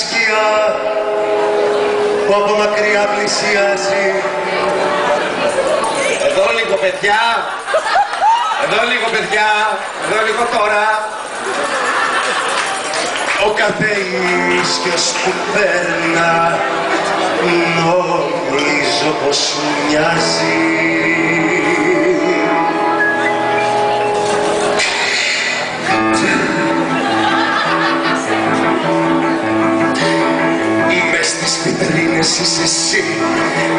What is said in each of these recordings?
σκιά που από μακριά πλησιάζει. Εδώ λίγο παιδιά, εδώ λίγο παιδιά, εδώ λίγο τώρα. Ο κάθε ίσκιος που παίρνα νομίζω πως σου μοιάζει. Μες στις βιτρίνες είσαι εσύ,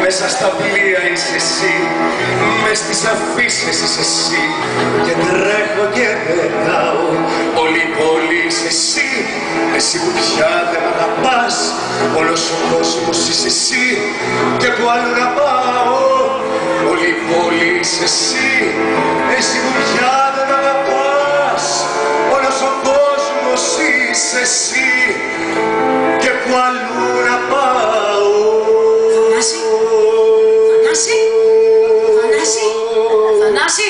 μέσα στα πλοία είσαι εσύ, μες στις αφίσες είσαι εσύ και τρέχω και πετάω. Όλη η πόλη είσαι εσύ, εσύ που πια δεν μ' αγαπάς. Όλος ο κόσμος είσαι εσύ και που άλλο να πάω. Όλη η πόλη είσαι εσύ, εσύ που πια δεν μ' αγαπάς. Όλος ο κόσμος είσαι εσύ και που αλλού να πάω. Θανάση, Θανάση, Θανάση, Θανάση.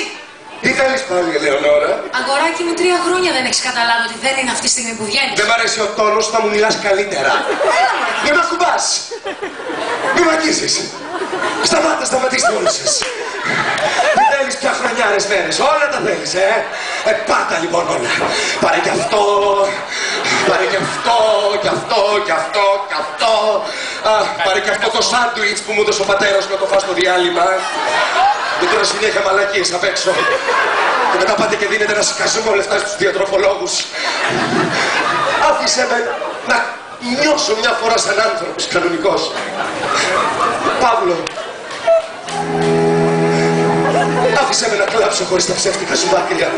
Τι θέλεις πάλι, Ελεονόρα? Αγοράκι μου, 3 χρόνια δεν έχεις καταλάβει ότι δεν είναι αυτή τη στιγμή που βγαίνεις. Δεν μ' αρέσει ο τόνος, θα μου μιλάς καλύτερα. Μην μ' ακουμπάς. Μην μ' αγγίζεις. Σταματήστε όλοι σας. Τι θέλεις πια χρονιάρες μέρες, όλα τα θέλεις, πάρτα λοιπόν όλα. Πάρε κι αυτό, πάρε κι αυτό, κι αυτό, κι αυτό, κι αυτό. Πάρε κι αυτό το σάντουιτς που μου έδωσε ο πατέρας να το φας στο διάλειμμα. Και τώρα συνέχεια μαλακίες απ' έξω. Και μετά πάτε και δίνετε ένα σκασμό λεφτά στους διατροφολόγους. Άφησε με να νιώσω μια φορά σαν άνθρωπος κανονικός. Παύλο, άφησε με να κλάψω χωρίς τα ψεύτικα σου δάκρυα.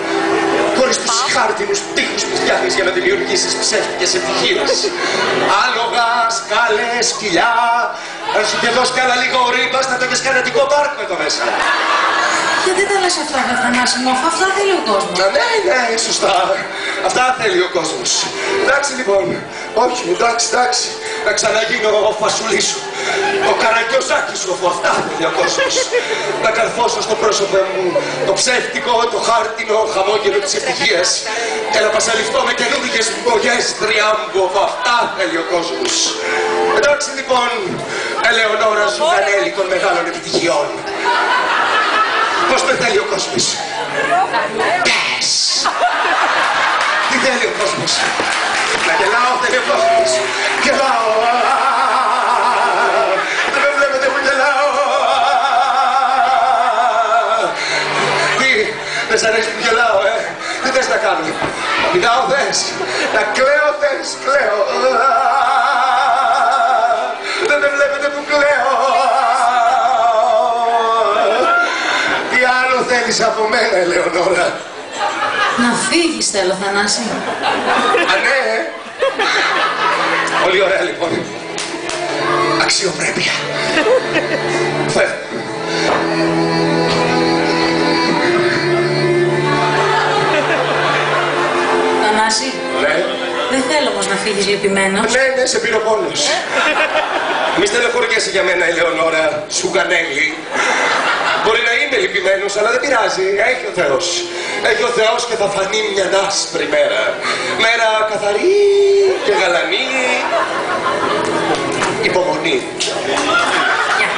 Χωρίς τους χάρτινους τείχους που φτιάχνεις για να δημιουργήσεις ψεύτικες ευτυχίες. Άλογα, σκάλες, σκυλιά. Αν σου και δώσει κι άλλα λίγο ρήμπας, θα το έχεις κανατικό πάρκο εδώ μέσα. Γιατί δεν τα λες αυτά, Θανάση μου, αφού αυτά θέλει ο κόσμος. Ναι, σωστά. Αυτά θέλει ο κόσμος. Εντάξει λοιπόν. Όχι, εντάξει. Να ξαναγίνω ο φασουλής σου. Ο καραγκιόζάκης σου, αφού αυτά θέλει ο κόσμος. Να καρφώσω στο πρόσωπο μου το ψεύτικο, το χάρτινο χαμόγελο της ευτυχίας. Και να πασαλιφτώ με καινούργιες μπογιές τριάμβου, αφού αυτά θέλει ο κόσμος. Εντάξει λοιπόν, Ελεονόρα Ζουγανέλη των μεγάλων επιτυχιών. Πώς με θέλει ο κόσμος? Πες! Τι θέλει ο κόσμος? Να γελάω, θέλει ο κόσμος. Γελάω. Δεν με βλέπετε που γελάω. Τι, δεν σ' αρέσει που γελάω, Τι θες να κάνω? Να πηδάω θες? Να κλαίω θες? Κλαίω. Δεν με βλέπετε που κλαίω. Θέλεις από μένα, Ελεονόρα? Να φύγεις θέλω, Θανάση. Ναι. Πολύ ωραία λοιπόν. Αξιοπρέπεια. Φεύγω. Θανάση. Ναι. Δεν θέλω όμως να φύγεις λυπημένος. Ναι, σε πήρε ο πόνος. Μη στενοχωριέσαι για μένα, Ελεονόρα Ζουγανέλη. Μπορεί να είμαι λυπημένος, αλλά δεν πειράζει. Έχει ο Θεός. Έχει ο Θεός και θα φανεί μια άσπρη μέρα. Μέρα καθαρή και γαλανή. Υπομονή. Γεια.